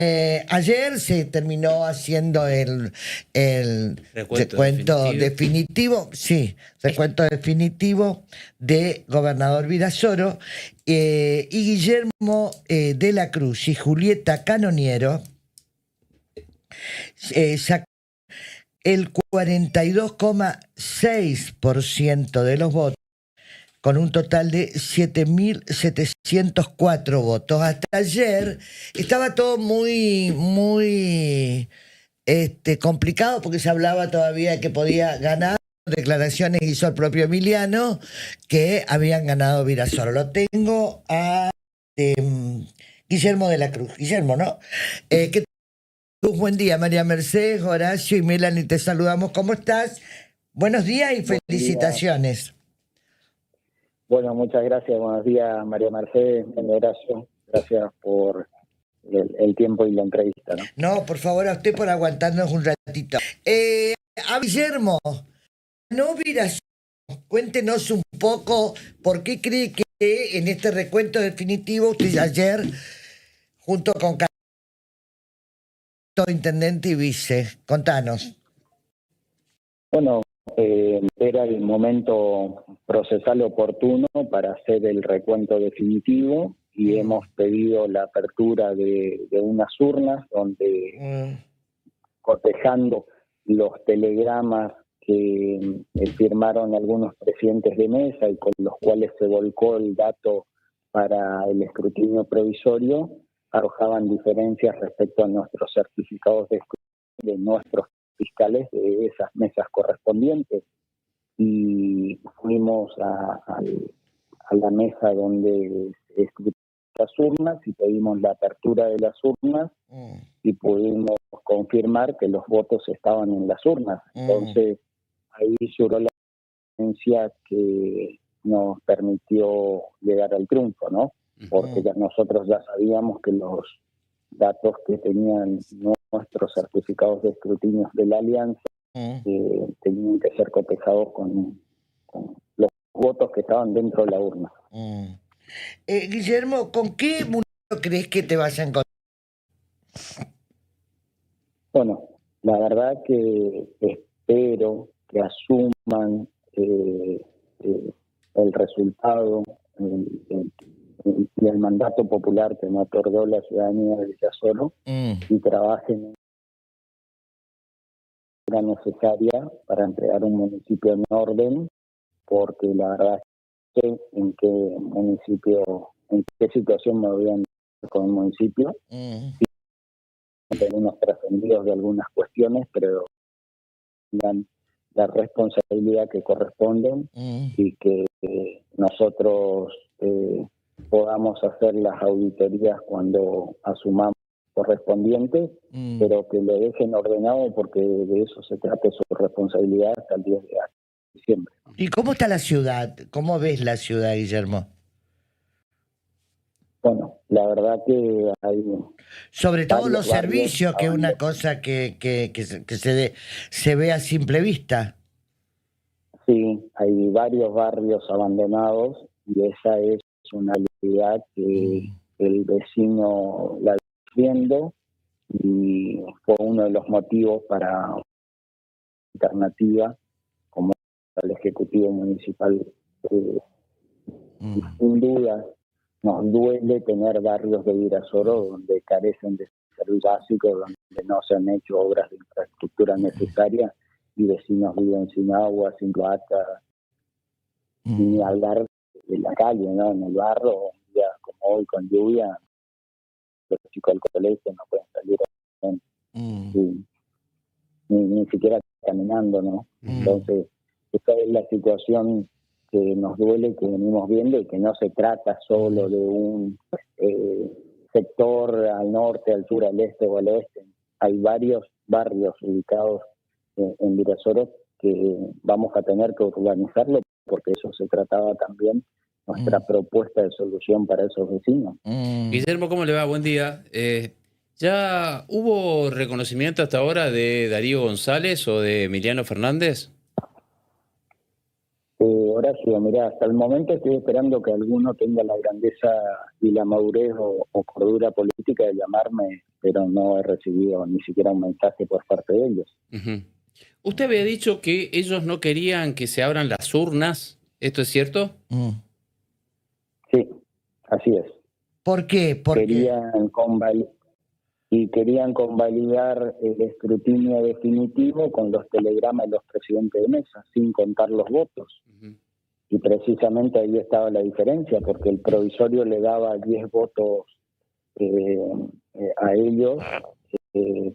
Ayer se terminó haciendo el recuento definitivo, sí, recuento definitivo de Gobernador Virasoro, y Guillermo de la Cruz y Julieta Canoniero sacó el 42,6% de los votos, con un total de 7.704 votos. Hasta ayer estaba todo muy complicado, porque se hablaba todavía de que podía ganar. Declaraciones hizo el propio Emiliano que habían ganado Virasoro. Lo tengo a Guillermo de la Cruz. Guillermo, ¿no? ¿Qué tal? Buen día, María Mercedes, Horacio y Melanie, te saludamos. ¿Cómo estás? Buenos días y felicitaciones. Bueno, muchas gracias. Buenos días, María Mercedes, Horacio. Gracias por el tiempo y la entrevista, ¿no? No, por favor, a usted por aguantarnos un ratito. A Guillermo, no Virasoro, cuéntenos un poco por qué cree que en este recuento definitivo usted ayer, junto con intendente y vice, contanos. Bueno, era el momento procesal oportuno para hacer el recuento definitivo y hemos pedido la apertura de unas urnas donde, cotejando los telegramas que firmaron algunos presidentes de mesa y con los cuales se volcó el dato para el escrutinio provisorio, arrojaban diferencias respecto a nuestros certificados de escrutinio de nuestros fiscales de esas mesas correspondientes. Y fuimos a la mesa donde se escrutaban las urnas y pedimos la apertura de las urnas y pudimos confirmar que los votos estaban en las urnas. Entonces, ahí surgió la diferencia que nos permitió llegar al triunfo, ¿no? Porque nosotros ya sabíamos que los datos que tenían nuestros certificados de escrutinio de la Alianza tenían que ser cotejados con los votos que estaban dentro de la urna. Guillermo, ¿con qué municipio crees que te vas a encontrar? Bueno, la verdad que espero que asuman el resultado y el mandato popular que me otorgó la ciudadanía de Virasoro y trabajen en la necesaria para entregar un municipio en orden, porque la verdad es que en qué situación me voy a encontrar con el municipio. Tenemos trascendidos de algunas cuestiones, pero la responsabilidad que corresponden y que nosotros podamos hacer las auditorías cuando asumamos correspondientes, pero que lo dejen ordenado, porque de eso se trata, su responsabilidad hasta el 10 de diciembre. ¿Y cómo está la ciudad? ¿Cómo ves la ciudad, Guillermo? Bueno, la verdad que hay... Sobre todo los servicios, que es una cosa que se ve a simple vista. Sí, hay varios barrios abandonados y esa es una realidad que el vecino la viendo, y fue uno de los motivos para alternativa como el Ejecutivo Municipal. Sin duda nos duele tener barrios de Virasoro donde carecen de servicios básicos, donde no se han hecho obras de infraestructura necesarias y vecinos viven sin agua, sin cloaca, ni hablar de la calle, ¿no? En el barrio, un día como hoy con lluvia, los chicos del colegio no pueden salir ni siquiera caminando, ¿no? Entonces, esta es la situación que nos duele, que venimos viendo, y que no se trata solo de un sector al norte, al sur, al este o al oeste. Hay varios barrios ubicados en Virasoro que vamos a tener que urbanizarlo, porque eso se trataba también nuestra propuesta de solución para esos vecinos. Guillermo, ¿cómo le va? Buen día. ¿Ya hubo reconocimiento hasta ahora de Darío González o de Emiliano Fernández? Horacio, mirá, hasta el momento estoy esperando que alguno tenga la grandeza y la madurez o cordura política de llamarme, pero no he recibido ni siquiera un mensaje por parte de ellos. Ujú. Usted había dicho que ellos no querían que se abran las urnas. ¿Esto es cierto? Sí, así es. ¿Por qué? Porque querían convalidar el escrutinio definitivo con los telegramas de los presidentes de mesa, sin contar los votos. Ujú. Y precisamente ahí estaba la diferencia, porque el provisorio le daba 10 votos a ellos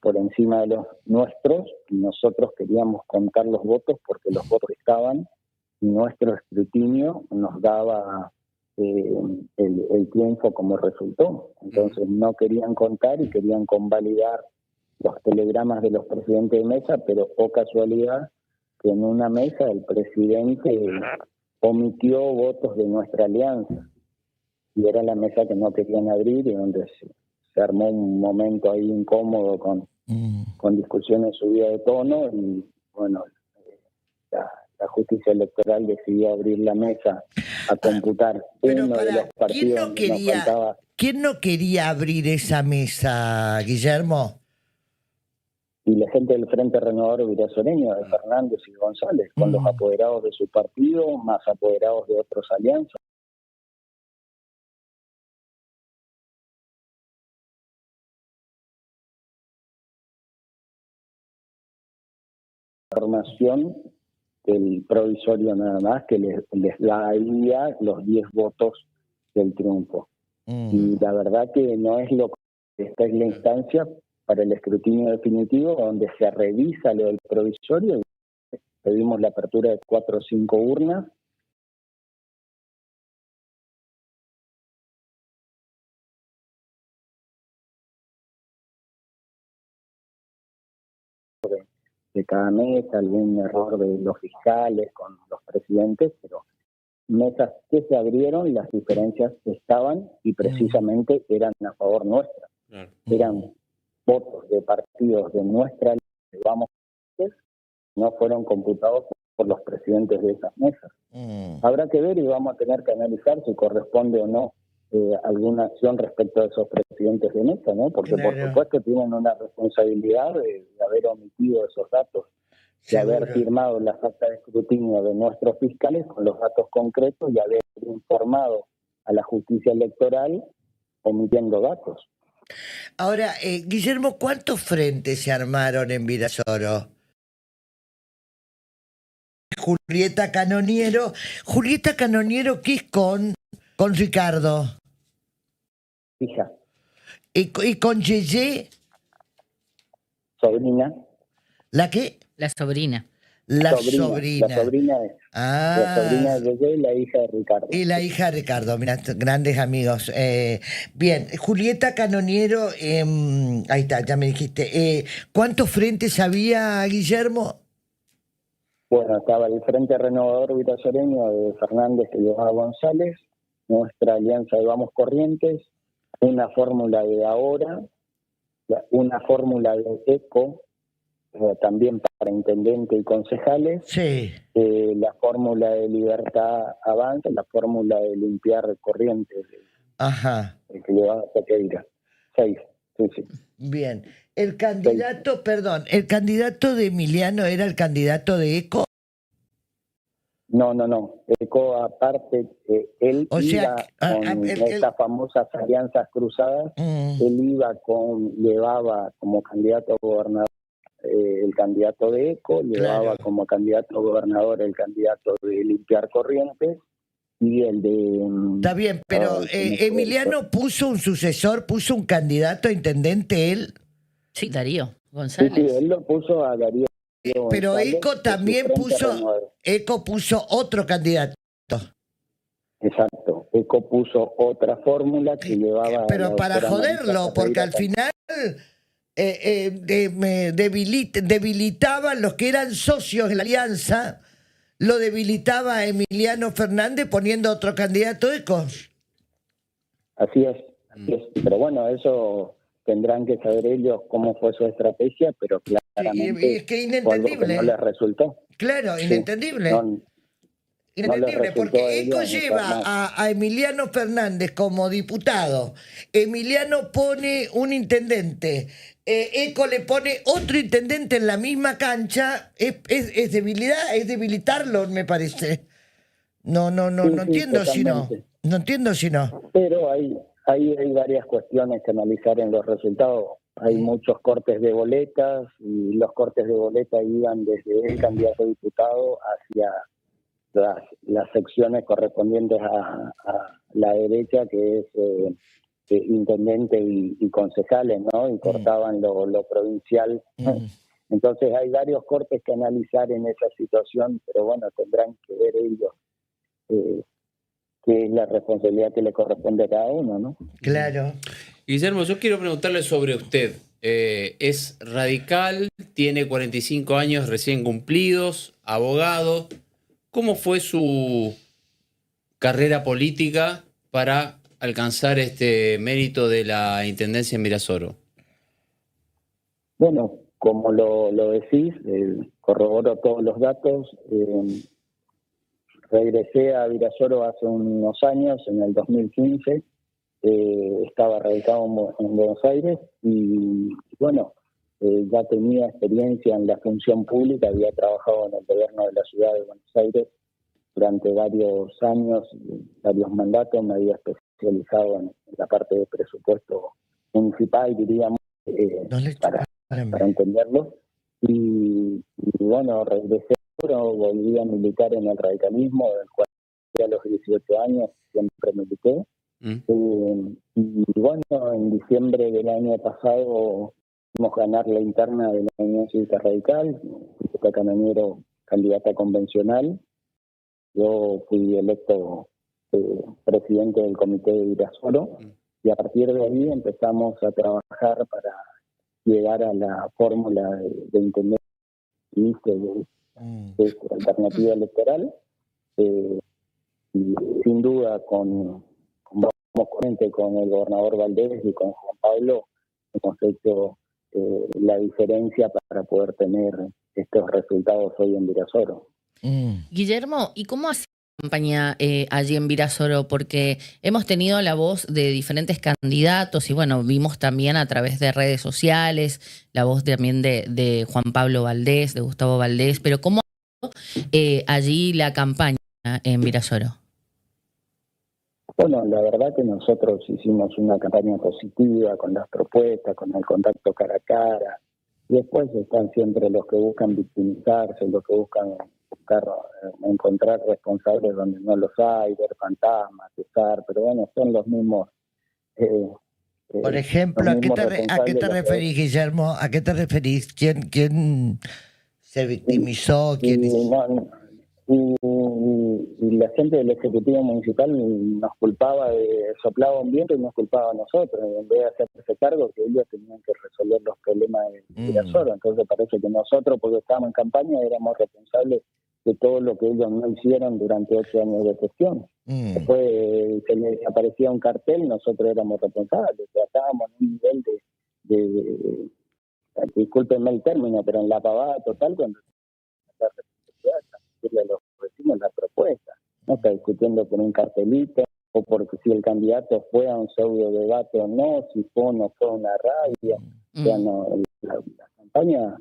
por encima de los nuestros, y nosotros queríamos contar los votos porque los votos estaban, y nuestro escrutinio nos daba el triunfo como resultó. Entonces no querían contar y querían convalidar los telegramas de los presidentes de mesa, pero oh casualidad que en una mesa el presidente omitió votos de nuestra alianza, y era la mesa que no querían abrir y donde se armó un momento ahí incómodo con discusiones subidas de tono, y bueno, la justicia electoral decidió abrir la mesa a computar pero uno de los partidos donde nos faltaba. ¿quién no quería abrir esa mesa, Guillermo? Y la gente del Frente Renovador Virasoreño, de Fernández y González, con los apoderados de su partido, más apoderados de otras alianzas. Formación del provisorio nada más, que les daría los 10 votos del triunfo. Y la verdad que no es lo que esta es la instancia para el escrutinio definitivo, donde se revisa lo del provisorio. Pedimos la apertura de 4 o 5 urnas. De cada mesa, algún error de los fiscales con los presidentes, pero mesas que se abrieron, las diferencias estaban y precisamente eran a favor nuestra. Claro. Eran votos de partidos de nuestra que vamos, no fueron computados por los presidentes de esas mesas. Habrá que ver y vamos a tener que analizar si corresponde o no alguna acción respecto a esos presidentes de mesa, ¿no? Porque por supuesto tienen una responsabilidad de haber omitido esos datos, de haber firmado la acta de escrutinio de nuestros fiscales con los datos concretos y haber informado a la justicia electoral omitiendo datos. Ahora, Guillermo, ¿cuántos frentes se armaron en Virasoro? Julieta Canoniero, ¿qué es con Ricardo? Hija. ¿Y con Yeye? Sobrina. ¿La qué? La sobrina. La sobrina. La sobrina de Yeye y la hija de Ricardo. Y la hija de Ricardo, mirá, grandes amigos. Bien, Julieta Canoniero, ahí está, ya me dijiste. ¿Cuántos frentes había, Guillermo? Bueno, estaba el Frente Renovador Virasoreño de Fernández que llevaba González, nuestra alianza de Vamos Corrientes, una fórmula de Ahora, una fórmula de ECO, también para intendente y concejales, sí. La fórmula de Libertad Avanza, la fórmula de Limpiar Corrientes, Ajá. el que llevaba Pequeira. 6, sí. Bien. El candidato de Emiliano era el candidato de ECO. No. ECO aparte, él iba con estas famosas alianzas cruzadas, él llevaba como candidato a gobernador el candidato de ECO, llevaba como candidato a gobernador el candidato de Limpiar Corrientes y el de... Está bien, pero Emiliano puso un sucesor, puso un candidato a intendente él. Sí, Darío González. Sí, él lo puso a Darío. Pero González, ECO también puso otro candidato. Exacto, ECO puso otra fórmula que llevaba... Pero para joderlo, porque al final debilitaban los que eran socios de la alianza, lo debilitaba Emiliano Fernández poniendo otro candidato ECO. Así es. Pero bueno, eso tendrán que saber ellos cómo fue su estrategia, pero claramente y es que inentendible. no les resultó. Claro, inentendible. Inentendible, resultó a porque ellos ECO lleva estar más. a Emiliano Fernández como diputado. Emiliano pone un intendente. ECO le pone otro intendente en la misma cancha. Es debilidad, es debilitarlo, me parece. No Sí, sí, entiendo si no. totalmente. No entiendo si no. Pero hay varias cuestiones que analizar en los resultados. Hay muchos cortes de boletas y los cortes de boleta iban desde el candidato a diputado hacia las secciones correspondientes a la derecha, que es intendente y concejales, ¿no? Y cortaban lo provincial. Entonces hay varios cortes que analizar en esa situación, pero bueno, tendrán que ver ellos qué es la responsabilidad que le corresponde a cada uno, ¿no? Claro. Guillermo, yo quiero preguntarle sobre usted. Es radical, tiene 45 años recién cumplidos, abogado. ¿Cómo fue su carrera política para alcanzar este mérito de la Intendencia en Virasoro? Bueno, como lo decís, corroboro todos los datos. Regresé a Virasoro hace unos años, en el 2015. Estaba radicado en Buenos Aires y bueno, ya tenía experiencia en la función pública, había trabajado en el gobierno de la ciudad de Buenos Aires durante varios años, varios mandatos, me había especializado en la parte de presupuesto municipal, diríamos, para entenderlo. Y bueno, regresé, volví a militar en el radicalismo, del cual a los 18 años siempre milité. Y bueno, en diciembre del año pasado pudimos ganar la interna de la Unión Cívica Radical, fui canonero candidata convencional. Yo fui electo presidente del comité de Virasoro y a partir de ahí empezamos a trabajar para llegar a la fórmula de intendente de alternativa electoral. Y sin duda con el gobernador Valdés y con Juan Pablo hemos hecho la diferencia para poder tener estos resultados hoy en Virasoro. Guillermo, ¿y cómo ha sido la campaña allí en Virasoro? Porque hemos tenido la voz de diferentes candidatos y bueno, vimos también a través de redes sociales la voz también de Juan Pablo Valdés, de Gustavo Valdés, pero ¿cómo ha sido allí la campaña en Virasoro? Bueno, la verdad que nosotros hicimos una campaña positiva con las propuestas, con el contacto cara a cara. Y después están siempre los que buscan victimizarse, los que buscan encontrar responsables donde no los hay, ver fantasmas, acusar, pero bueno, son los mismos. Por ejemplo, ¿a qué te referís, Guillermo? ¿A qué te referís? ¿Quién se victimizó? Y la gente del Ejecutivo Municipal nos culpaba soplaba un viento y nos culpaba a nosotros, en vez de hacerse cargo que ellos tenían que resolver los problemas de Virasoro. Entonces parece que nosotros, porque estábamos en campaña, éramos responsables de todo lo que ellos no hicieron durante 8 años de gestión. Después se les aparecía un cartel, nosotros éramos responsables, estábamos en un nivel de discúlpenme el término, pero en la pavada total cuando decirle a los vecinos la propuesta. No está discutiendo por un cartelito o porque si el candidato fue a un pseudo debate o no, si fue o no fue una radio. O sea, no, la campaña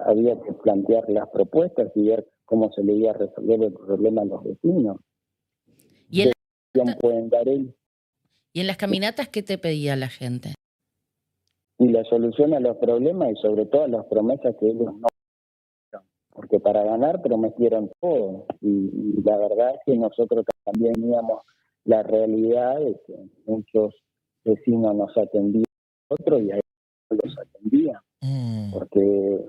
había que plantear las propuestas y ver cómo se le iba a resolver el problema a los vecinos. ¿Y en, ¿Y en las caminatas qué te pedía la gente? Y la solución a los problemas y sobre todo a las promesas que ellos no, porque para ganar prometieron todo y la verdad es que nosotros también teníamos la realidad de que muchos vecinos nos atendían a nosotros y a ellos los atendían, porque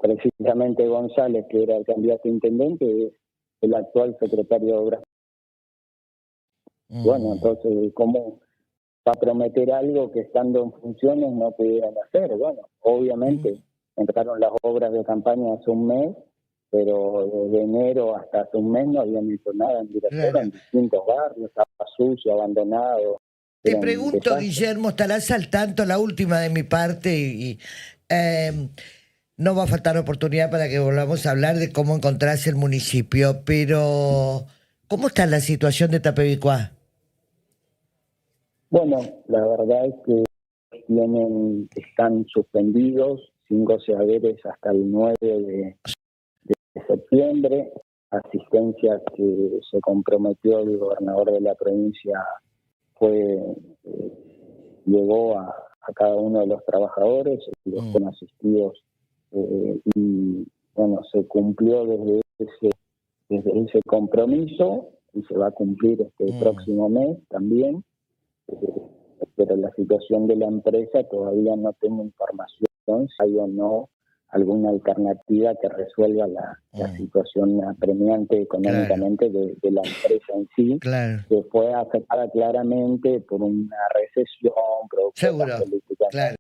precisamente González, que era el candidato a intendente, es el actual secretario de Obras. Bueno, entonces, ¿cómo va a prometer algo que estando en funciones no pudieron hacer? Bueno, obviamente entraron las obras de campaña hace un mes, pero desde enero hasta hace un mes no habían hecho nada en Virasoro, en distintos barrios, estaba sucio, abandonado. Te pregunto, Guillermo, estarás al tanto, la última de mi parte, no va a faltar oportunidad para que volvamos a hablar de cómo encontrarse el municipio, pero ¿cómo está la situación de Tapevicuá? Bueno, la verdad es que están suspendidos 5 saberes hasta el 9 de septiembre. Asistencia que se comprometió el gobernador de la provincia llegó a cada uno de los trabajadores, los fueron asistidos y bueno, se cumplió desde ese compromiso y se va a cumplir este próximo mes también. Pero la situación de la empresa todavía no tengo información si hay o no alguna alternativa que resuelva la situación apremiante económicamente de la empresa en sí, que fue afectada claramente por una recesión, producto de las políticas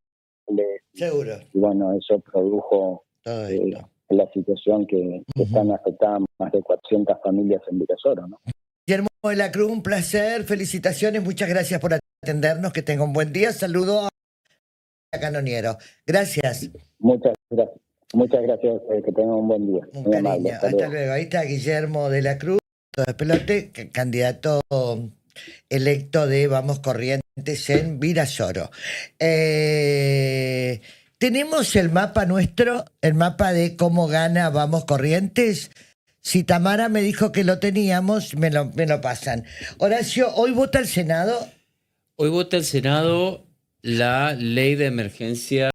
Seguro. y bueno, eso produjo la situación que están afectadas más de 400 familias en Virasoro, ¿no? Guillermo de la Cruz, un placer, felicitaciones, muchas gracias por atendernos, que tenga un buen día, saludo a Canoniero. Gracias. Muchas gracias, que tengan un buen día. Un cariño, hasta luego. Ahí está Guillermo de la Cruz, de Pelote, candidato electo de Vamos Corrientes en Virasoro. Tenemos el mapa nuestro, el mapa de cómo gana Vamos Corrientes. Si Tamara me dijo que lo teníamos, me lo pasan. Horacio, ¿hoy vota el Senado? Hoy vota el Senado la ley de emergencia